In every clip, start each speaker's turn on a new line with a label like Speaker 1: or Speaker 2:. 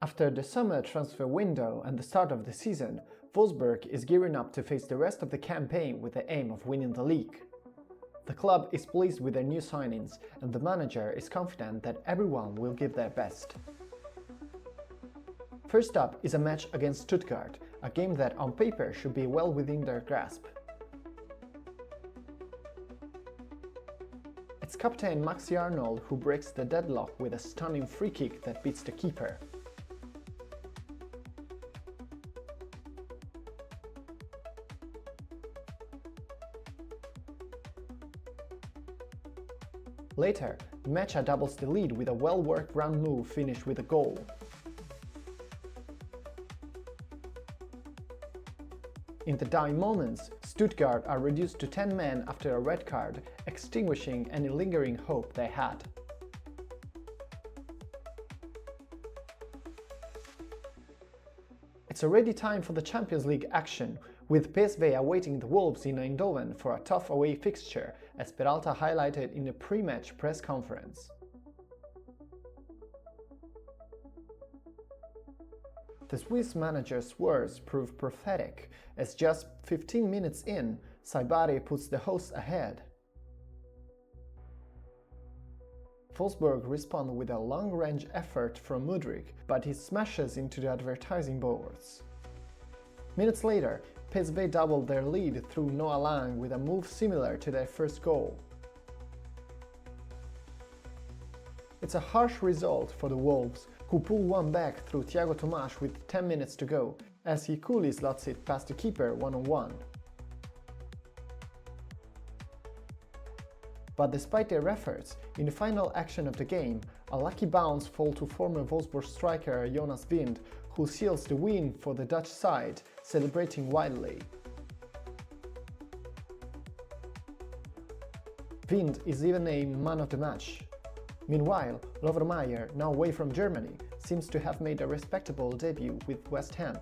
Speaker 1: After the summer transfer window and the start of the season, Wolfsburg is gearing up to face the rest of the campaign with the aim of winning the league. The club is pleased with their new signings, and the manager is confident that everyone will give their best. First up is a match against Stuttgart, a game that on paper should be well within their grasp. It's captain Maxi Arnold who breaks the deadlock with a stunning free kick that beats the keeper. Later, Mecha doubles the lead with a well-worked round move finished with a goal. In the dying moments, Stuttgart are reduced to 10 men after a red card, extinguishing any lingering hope they had. It's already time for the Champions League action, with PSV awaiting the Wolves in Eindhoven for a tough away fixture, as Peralta highlighted in a pre-match press conference. The Swiss manager's words prove prophetic, as just 15 minutes in, Saibari puts the hosts ahead. Wolfsburg respond with a long-range effort from Mudryk, but he smashes into the advertising boards. Minutes later, PSV doubled their lead through Noah Lang with a move similar to their first goal. It's a harsh result for the Wolves, who pull one back through Thiago Tomas with 10 minutes to go, as he coolly slots it past the keeper one-on-one. But despite their efforts, in the final action of the game, a lucky bounce falls to former Wolfsburg striker Jonas Wind, who seals the win for the Dutch side, celebrating wildly. Wind is even named man of the match. Meanwhile, Lovermeyer, now away from Germany, seems to have made a respectable debut with West Ham.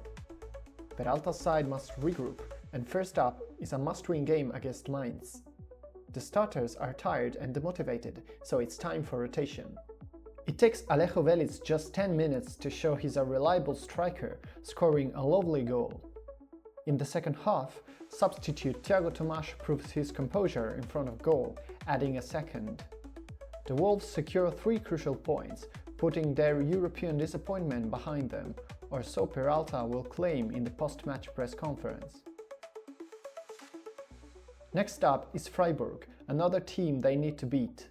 Speaker 1: Peralta's side must regroup, and first up is a must-win game against Mainz. The starters are tired and demotivated, so it's time for rotation. It takes Alejo Velic just 10 minutes to show he's a reliable striker, scoring a lovely goal. In the second half, substitute Thiago Tomas proves his composure in front of goal, adding a second. The Wolves secure 3 crucial points, putting their European disappointment behind them, or so Peralta will claim in the post-match press conference. Next up is Freiburg, another team they need to beat.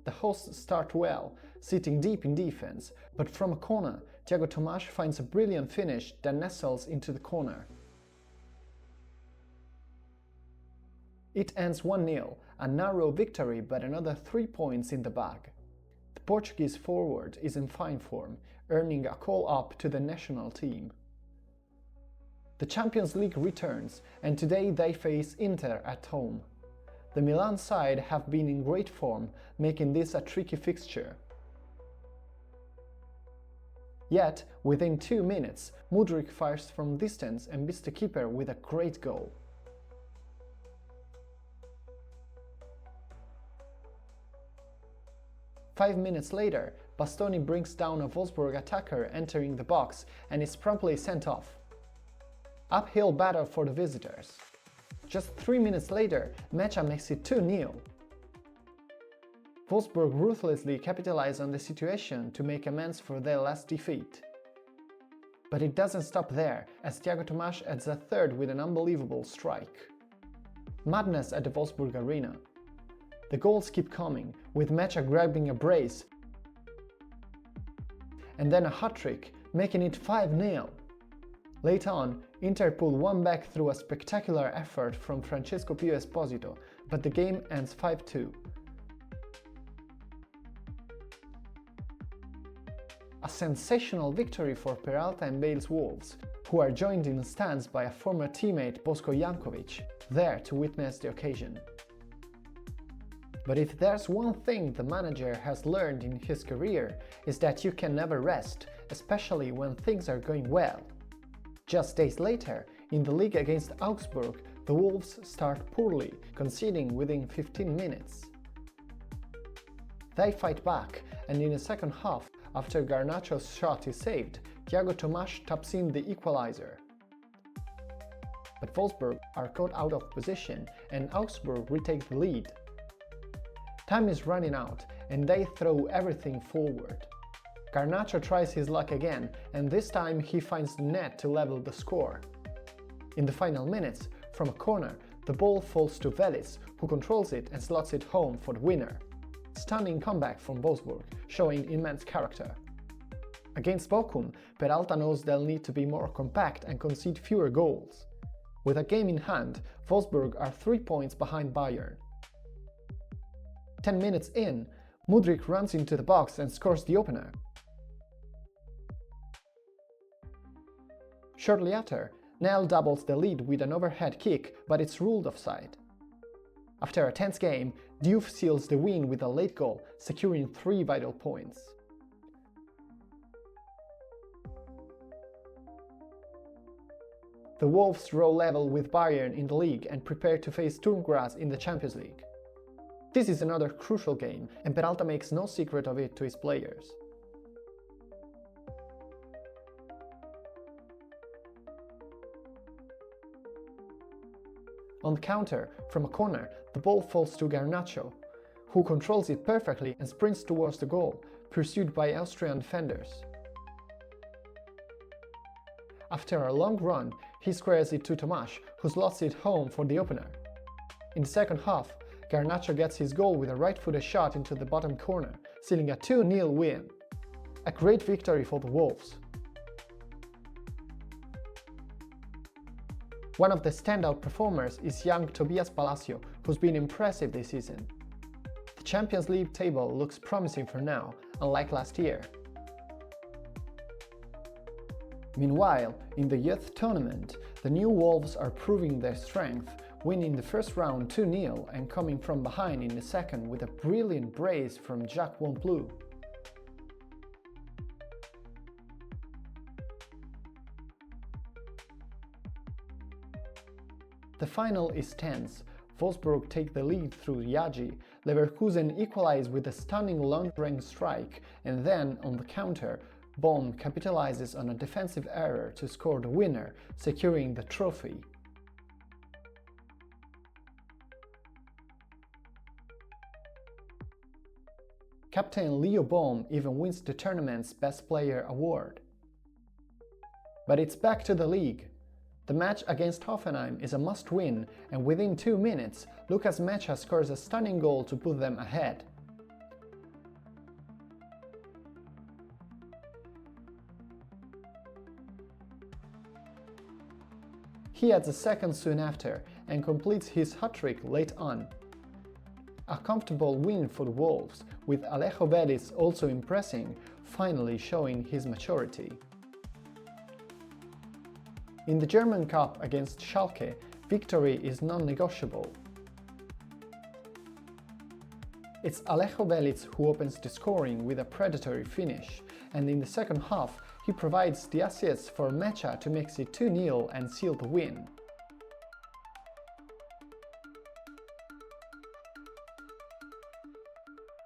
Speaker 1: The hosts start well, sitting deep in defense, but from a corner, Thiago Tomas finds a brilliant finish that nestles into the corner. It ends 1-0, a narrow victory but another 3 points in the bag. The Portuguese forward is in fine form, earning a call-up to the national team. The Champions League returns, and today they face Inter at home. The Milan side have been in great form, making this a tricky fixture. Yet, within 2 minutes, Mudryk fires from distance and beats the keeper with a great goal. Five minutes later, Bastoni brings down a Wolfsburg attacker entering the box and is promptly sent off. Uphill battle for the visitors. Just 3 minutes later, Mecha makes it 2-0. Wolfsburg ruthlessly capitalize on the situation to make amends for their last defeat. But it doesn't stop there, as Thiago Tomas adds a third with an unbelievable strike. Madness at the Wolfsburg arena. The goals keep coming, with Mecha grabbing a brace, and then a hat-trick, making it 5-0. Late on, Inter pull one back through a spectacular effort from Francesco Pio Esposito, but the game ends 5-2. A sensational victory for Peralta and Bale's Wolves, who are joined in the stands by a former teammate Bosko Jankovic, there to witness the occasion. But if there's one thing the manager has learned in his career, is that you can never rest, especially when things are going well. Just days later, in the league against Augsburg, the Wolves start poorly, conceding within 15 minutes. They fight back, and in the second half, after Garnacho's shot is saved, Thiago Tomás taps in the equalizer. But Wolfsburg are caught out of position and Augsburg retake the lead. Time is running out and they throw everything forward. Garnacho tries his luck again, and this time he finds the net to level the score. In the final minutes, from a corner, the ball falls to Velis, who controls it and slots it home for the winner. Stunning comeback from Wolfsburg, showing immense character. Against Bochum, Peralta knows they'll need to be more compact and concede fewer goals. With a game in hand, Wolfsburg are 3 points behind Bayern. 10 minutes in, Mudryk runs into the box and scores the opener. Shortly after, Nel doubles the lead with an overhead kick, but it's ruled offside. After a tense game, Diouf seals the win with a late goal, securing 3 vital points. The Wolves draw level with Bayern in the league and prepare to face Sturm Graz in the Champions League. This is another crucial game, and Peralta makes no secret of it to his players. On the counter, from a corner, the ball falls to Garnacho, who controls it perfectly and sprints towards the goal, pursued by Austrian defenders. After a long run, he squares it to Tomás, who slots it home for the opener. In the second half, Garnacho gets his goal with a right-footed shot into the bottom corner, sealing a 2-0 win. A great victory for the Wolves. One of the standout performers is young Tobias Palacio, who's been impressive this season. The Champions League table looks promising for now, unlike last year. Meanwhile, in the youth tournament, the new Wolves are proving their strength, winning the first round 2-0 and coming from behind in the second with a brilliant brace from Jacques Wonplou. The final is tense. Wolfsburg take the lead through Yagi, Leverkusen equalize with a stunning long-range strike, and then, on the counter, Bonn capitalizes on a defensive error to score the winner, securing the trophy. Captain Leo Bohm even wins the tournament's Best Player award. But it's back to the league. The match against Hoffenheim is a must-win, and within 2 minutes, Lukas Mecha scores a stunning goal to put them ahead. He adds a second soon after and completes his hat-trick late on. A comfortable win for the Wolves, with Alejo Velis also impressing, finally showing his maturity. In the German Cup against Schalke, victory is non-negotiable. It's Alejo Velis who opens the scoring with a predatory finish, and in the second half he provides the assist for Mecha to make it 2-0 and seal the win.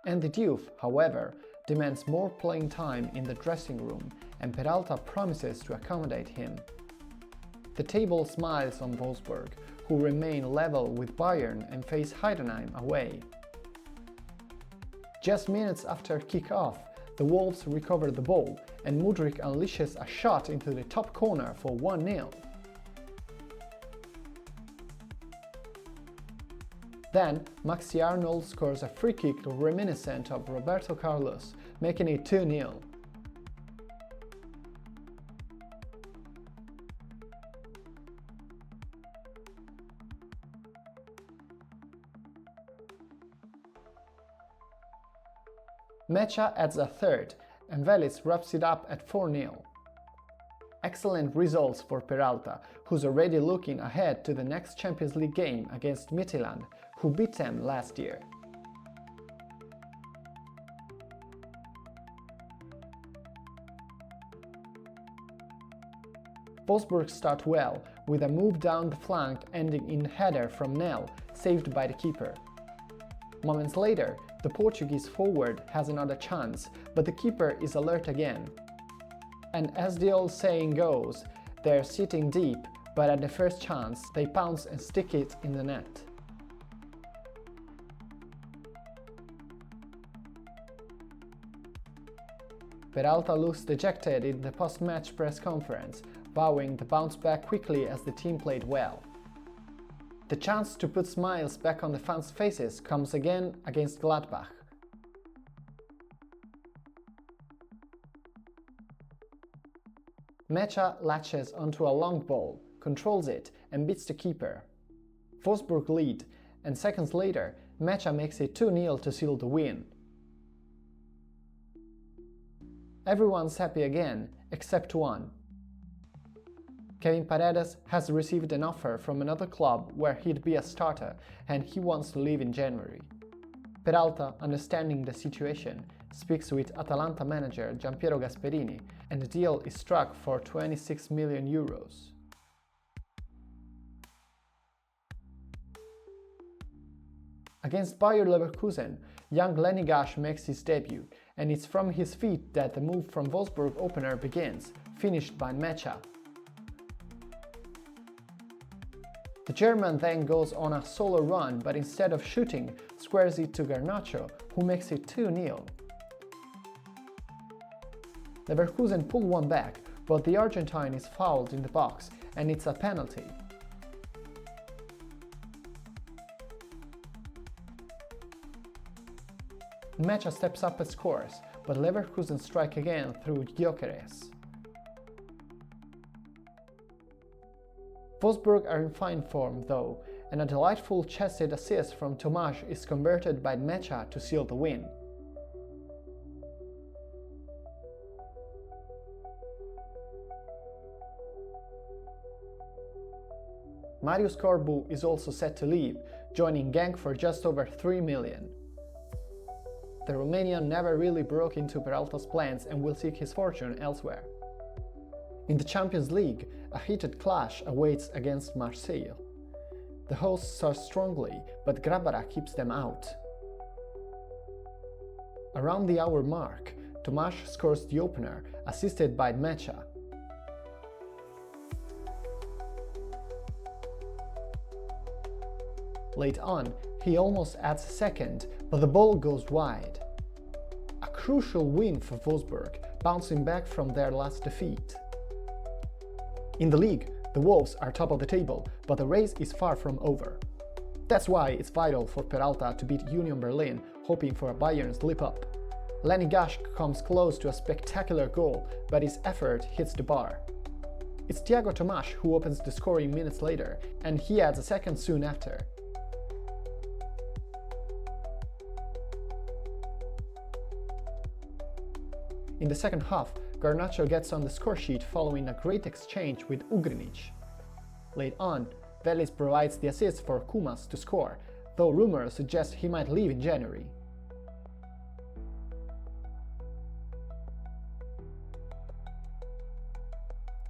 Speaker 1: Andy Diouf, however, demands more playing time in the dressing room, and Peralta promises to accommodate him. The table smiles on Wolfsburg, who remain level with Bayern and face Heidenheim away. Just minutes after kick-off, the Wolves recover the ball, and Mudryk unleashes a shot into the top corner for 1-0. Then, Maxi Arnold scores a free kick reminiscent of Roberto Carlos, making it 2-0. Mecha adds a third, and Velis wraps it up at 4-0. Excellent results for Peralta, who's already looking ahead to the next Champions League game against Midtjylland, who beat them last year. Wolfsburg start well, with a move down the flank ending in header from Nel, saved by the keeper. Moments later, The Portuguese forward has another chance, but the keeper is alert again. And as the old saying goes, they're sitting deep, but at the first chance they pounce and stick it in the net. Peralta looks dejected in the post-match press conference, vowing to bounce back quickly as the team played well. The chance to put smiles back on the fans' faces comes again against Gladbach. Mecha latches onto a long ball, controls it and beats the keeper. Wolfsburg lead, and seconds later, Mecha makes it 2-0 to seal the win. Everyone's happy again, except one. Kevin Paredes has received an offer from another club where he'd be a starter, and he wants to leave in January. Peralta, understanding the situation, speaks with Atalanta manager Giampiero Gasperini, and the deal is struck for 26 million euros. Against Bayer Leverkusen, young Lenny Gash makes his debut, and it's from his feet that the move from Wolfsburg opener begins, finished by Mecha. The German then goes on a solo run, but instead of shooting, squares it to Garnacho, who makes it 2-0. Leverkusen pull one back, but the Argentine is fouled in the box, and it's a penalty. Mecha steps up and scores, but Leverkusen strike again through Gyökeres. Wolfsburg are in fine form though, and a delightful chested assist from Tomáš is converted by Mecha to seal the win. Marius Corbu is also set to leave, joining Genk for just over 3 million. The Romanian never really broke into Peralta's plans and will seek his fortune elsewhere. In the Champions League, a heated clash awaits against Marseille. The hosts start strongly, but Grabara keeps them out. Around the hour mark, Tomáš scores the opener, assisted by Mecha. Late on, he almost adds a second, but the ball goes wide. A crucial win for Wolfsburg, bouncing back from their last defeat. In the league, the Wolves are top of the table, but the race is far from over. That's why it's vital for Peralta to beat Union Berlin, hoping for a Bayern slip-up. Lenny Gash comes close to a spectacular goal, but his effort hits the bar. It's Thiago Tomáš who opens the scoring minutes later, and he adds a second soon after. In the second half, Garnacho gets on the scoresheet following a great exchange with Ugrinic. Late on, Velic provides the assist for Kumas to score, though rumors suggest he might leave in January.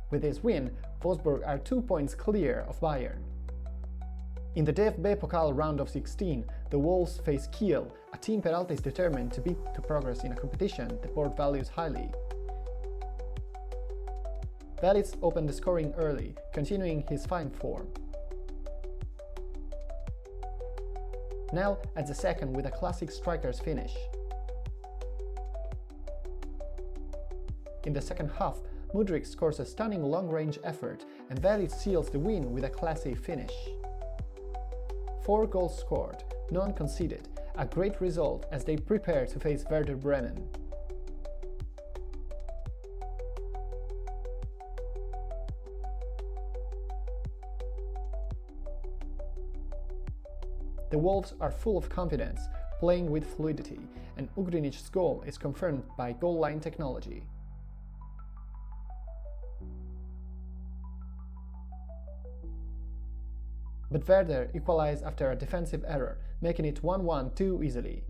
Speaker 1: With this win, Wolfsburg are 2 points clear of Bayern. In the DFB Pokal round of 16, the Wolves face Kiel, a team Peralta is determined to beat to progress in a competition the board values highly. Velic opened the scoring early, continuing his fine form. Nel adds a second with a classic striker's finish. In the second half, Mudryk scores a stunning long-range effort, and Velic seals the win with a classy finish. 4 goals scored, none conceded, a great result as they prepare to face Werder Bremen. The Wolves are full of confidence, playing with fluidity, and Ugrinic's goal is confirmed by goal line technology. But Werder equalize after a defensive error, making it 1-1 too easily.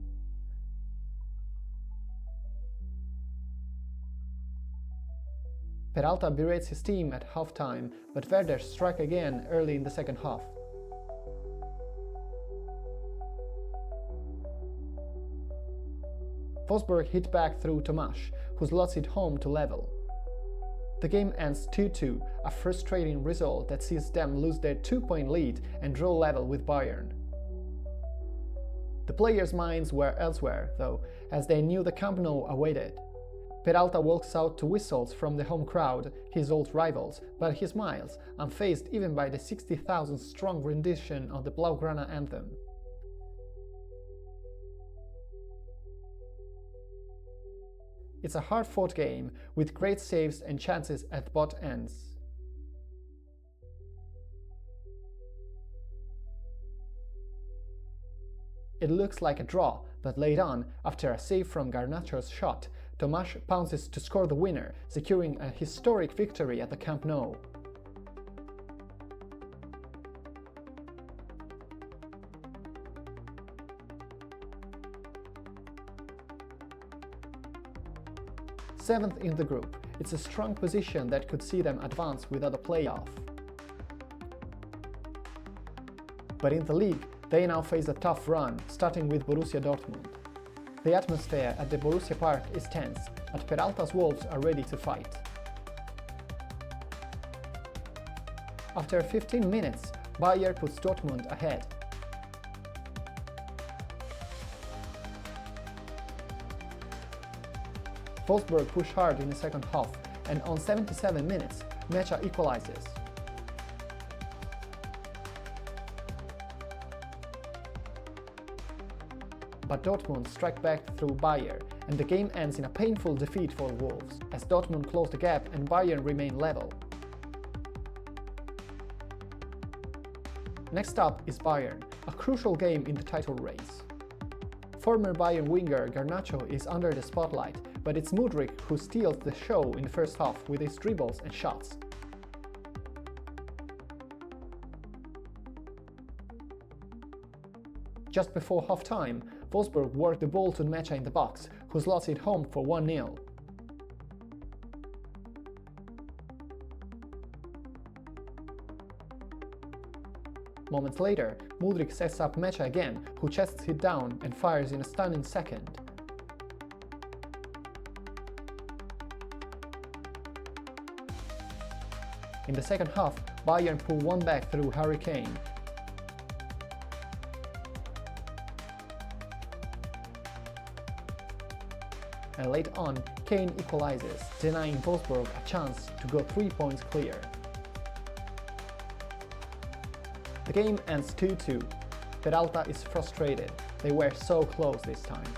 Speaker 1: Peralta berates his team at halftime, but Werder strike again early in the second half. Wolfsburg hit back through Tomasz, who slots it home to level. The game ends 2-2, a frustrating result that sees them lose their 2-point lead and draw level with Bayern. The players' minds were elsewhere, though, as they knew the Camp Nou awaited. Peralta walks out to whistles from the home crowd, his old rivals, but he smiles, unfazed even by the 60,000-strong rendition of the Blaugrana anthem. It's a hard-fought game, with great saves and chances at both ends. It looks like a draw, but late on, after a save from Garnacho's shot, Tomasz pounces to score the winner, securing a historic victory at the Camp Nou. Seventh in the group, it's a strong position that could see them advance without a playoff. But in the league, they now face a tough run, starting with Borussia Dortmund. The atmosphere at the Borussia Park is tense, but Peralta's Wolves are ready to fight. After 15 minutes, Bayern puts Dortmund ahead. Wolfsburg push hard in the second half, and on 77 minutes, Mecha equalizes. But Dortmund strike back through Bayern, and the game ends in a painful defeat for Wolves, as Dortmund close the gap and Bayern remain level. Next up is Bayern, a crucial game in the title race. Former Bayern winger Garnacho is under the spotlight, but it's Mudryk who steals the show in the first half with his dribbles and shots. Just before half-time, Wolfsburg worked the ball to Mecha in the box, who slots it home for 1-0. Moments later, Mudryk sets up Mecha again, who chests it down and fires in a stunning second. In the second half, Bayern pull one back through Harry Kane. And late on, Kane equalizes, denying Wolfsburg a chance to go 3 points clear. The game ends 2-2. Peralta is frustrated, they were so close this time.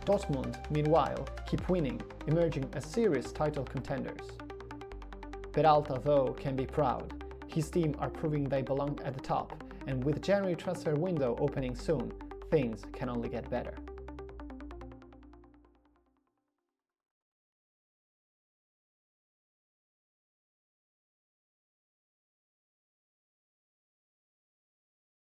Speaker 1: Dortmund, meanwhile, keep winning, emerging as serious title contenders. Peralta, though, can be proud. His team are proving they belong at the top, and with the January transfer window opening soon, things can only get better.